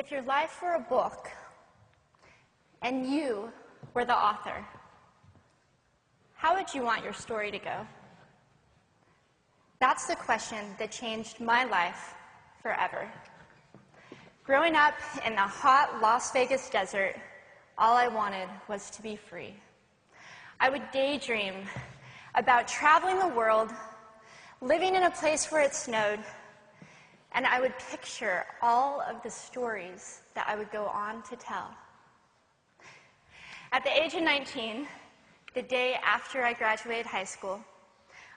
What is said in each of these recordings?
If your life were a book and you were the author, how would you want your story to go? That's the question that changed my life forever. Growing up in the hot Las Vegas desert, all I wanted was to be free. I would daydream about traveling the world, living in a place where it snowed, and I would picture all of the stories that I would go on to tell. At the age of 19, the day after I graduated high school,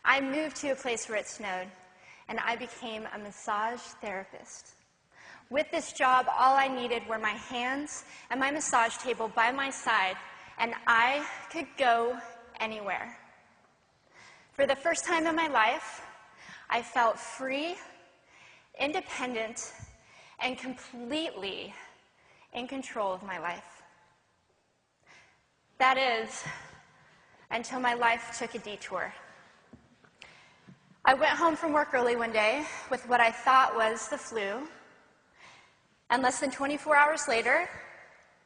I moved to a place where it snowed, and I became a massage therapist. With this job, all I needed were my hands and my massage table by my side, and I could go anywhere. For the first time in my life, I felt free, independent, and completely in control of my life. That is, until my life took a detour. I went home from work early one day with what I thought was the flu, and less than 24 hours later,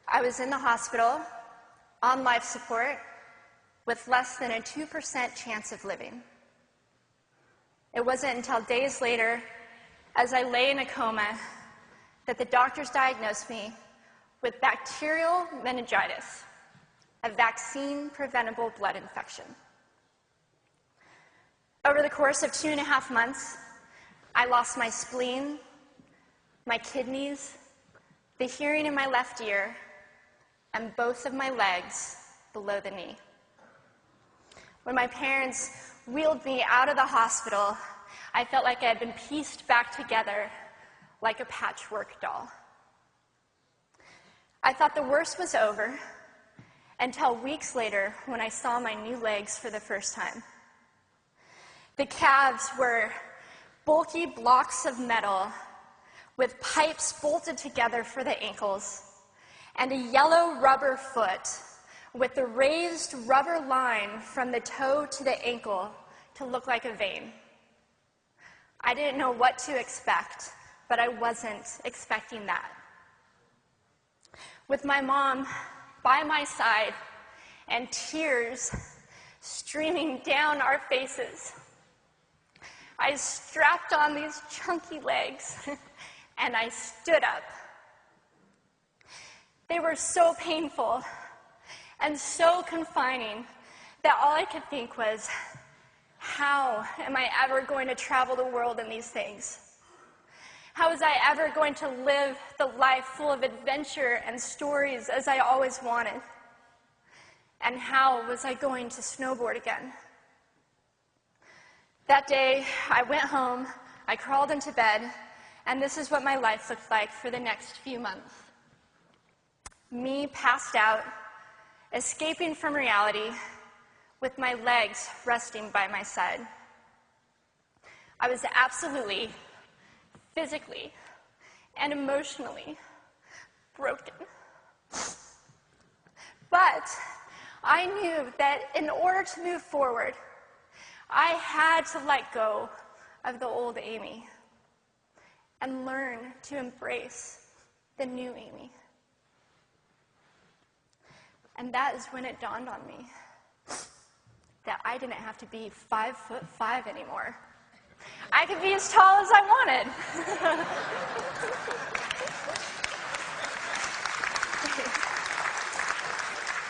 I was in the hospital on life support with less than a 2% chance of living. It wasn't until days later, as I lay in a coma, that the doctors diagnosed me with bacterial meningitis, a vaccine-preventable blood infection. Over the course of 2.5 months, I lost my spleen, my kidneys, the hearing in my left ear, and both of my legs below the knee. When my parents wheeled me out of the hospital, I felt like I had been pieced back together like a patchwork doll. I thought the worst was over until weeks later when I saw my new legs for the first time. The calves were bulky blocks of metal with pipes bolted together for the ankles, and a yellow rubber foot with the raised rubber line from the toe to the ankle to look like a vein. I didn't know what to expect, but I wasn't expecting that. With my mom by my side and tears streaming down our faces, I strapped on these chunky legs and I stood up. They were so painful and so confining that all I could think was, how am I ever going to travel the world in these things? How was I ever going to live the life full of adventure and stories as I always wanted? And how was I going to snowboard again? That day, I went home, I crawled into bed, and this is what my life looked like for the next few months. Me passed out, escaping from reality, with my legs resting by my side. I was absolutely, physically, and emotionally broken. But I knew that in order to move forward, I had to let go of the old Amy and learn to embrace the new Amy. And that is when it dawned on me that I didn't have to be 5'5" anymore. I could be as tall as I wanted.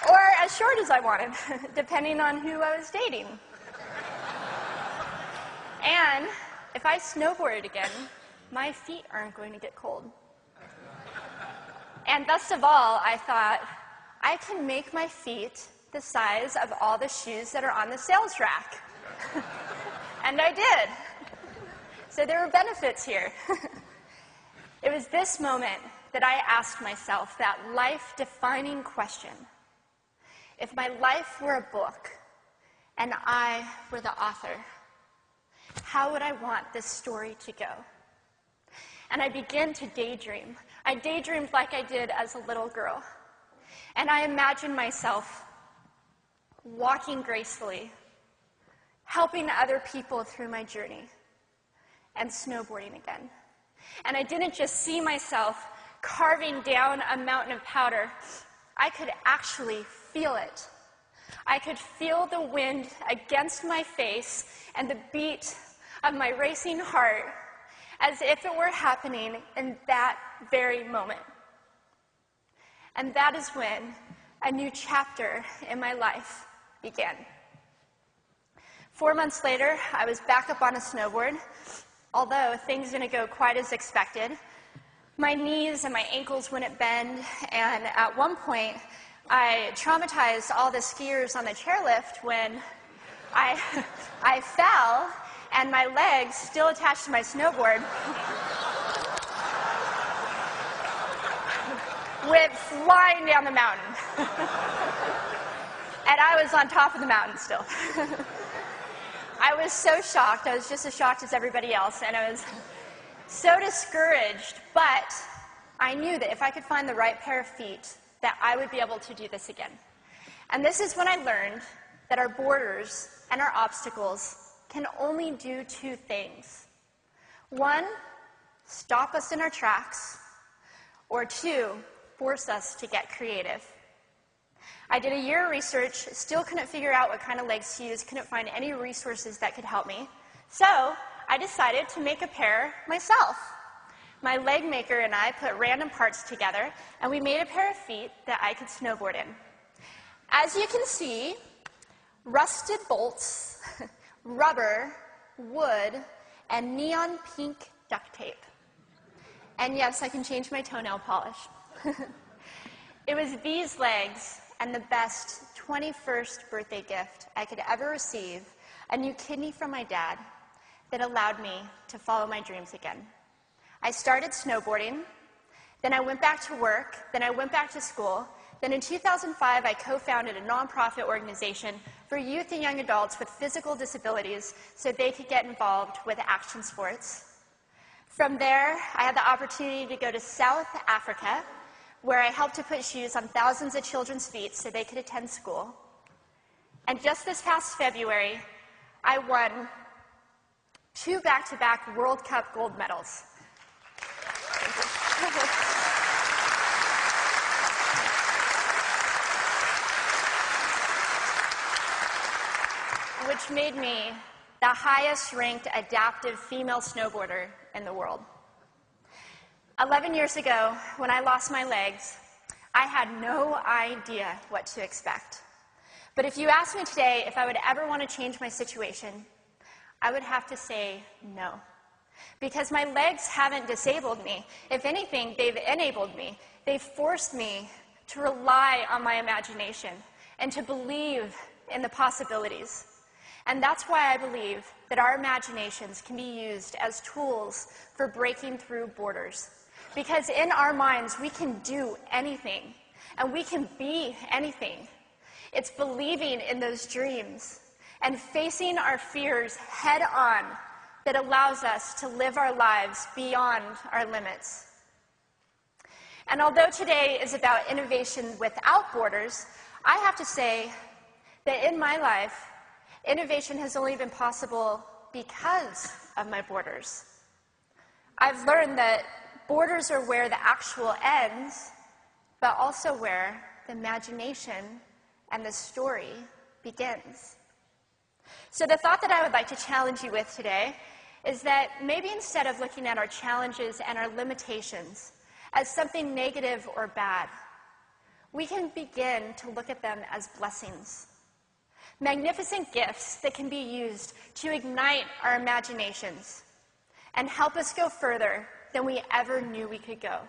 Or as short as I wanted, depending on who I was dating. And if I snowboarded again, my feet aren't going to get cold. And best of all, I thought, I can make my feet the size of all the shoes that are on the sales rack. And I did. So there were benefits here. It was this moment that I asked myself that life-defining question. If my life were a book and I were the author, how would I want this story to go? And I began to daydream. I daydreamed like I did as a little girl. And I imagined myself walking gracefully, helping other people through my journey, and snowboarding again. And I didn't just see myself carving down a mountain of powder, I could actually feel it. I could feel the wind against my face and the beat of my racing heart as if it were happening in that very moment. And that is when a new chapter in my life began. 4 months later, I was back up on a snowboard, although things didn't go quite as expected. My knees and my ankles wouldn't bend, and at one point, I traumatized all the skiers on the chairlift when I fell, and my legs, still attached to my snowboard, went flying down the mountain. And I was on top of the mountain still. I was so shocked. I was just as shocked as everybody else, and I was so discouraged, but I knew that if I could find the right pair of feet, that I would be able to do this again. And this is when I learned that our borders and our obstacles can only do two things. One, stop us in our tracks, or two, force us to get creative. I did a year of research, still couldn't figure out what kind of legs to use, couldn't find any resources that could help me. So I decided to make a pair myself. My leg maker and I put random parts together, and we made a pair of feet that I could snowboard in. As you can see, rusted bolts, rubber, wood, and neon pink duct tape. And yes, I can change my toenail polish. It was these legs and the best 21st birthday gift I could ever receive, a new kidney from my dad, that allowed me to follow my dreams again. I started snowboarding, then I went back to work, then I went back to school, then in 2005 I co-founded a nonprofit organization for youth and young adults with physical disabilities so they could get involved with action sports. From there, I had the opportunity to go to South Africa, where I helped to put shoes on thousands of children's feet so they could attend school. And just this past February, I won 2 back-to-back World Cup gold medals. Which made me the highest-ranked adaptive female snowboarder in the world. 11 years ago, when I lost my legs, I had no idea what to expect. But if you asked me today if I would ever want to change my situation, I would have to say no. Because my legs haven't disabled me. If anything, they've enabled me. They've forced me to rely on my imagination and to believe in the possibilities. And that's why I believe that our imaginations can be used as tools for breaking through borders. Because in our minds, we can do anything, and we can be anything. It's believing in those dreams and facing our fears head on that allows us to live our lives beyond our limits. And although today is about innovation without borders, I have to say that in my life, innovation has only been possible because of my borders. I've learned that borders are where the actual ends, but also where the imagination and the story begins. So the thought that I would like to challenge you with today is that maybe instead of looking at our challenges and our limitations as something negative or bad, we can begin to look at them as blessings. Magnificent gifts that can be used to ignite our imaginations and help us go further than we ever knew we could go.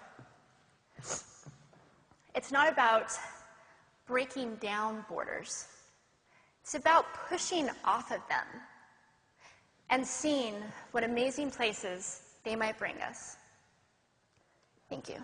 It's not about breaking down borders. It's about pushing off of them and seeing what amazing places they might bring us. Thank you.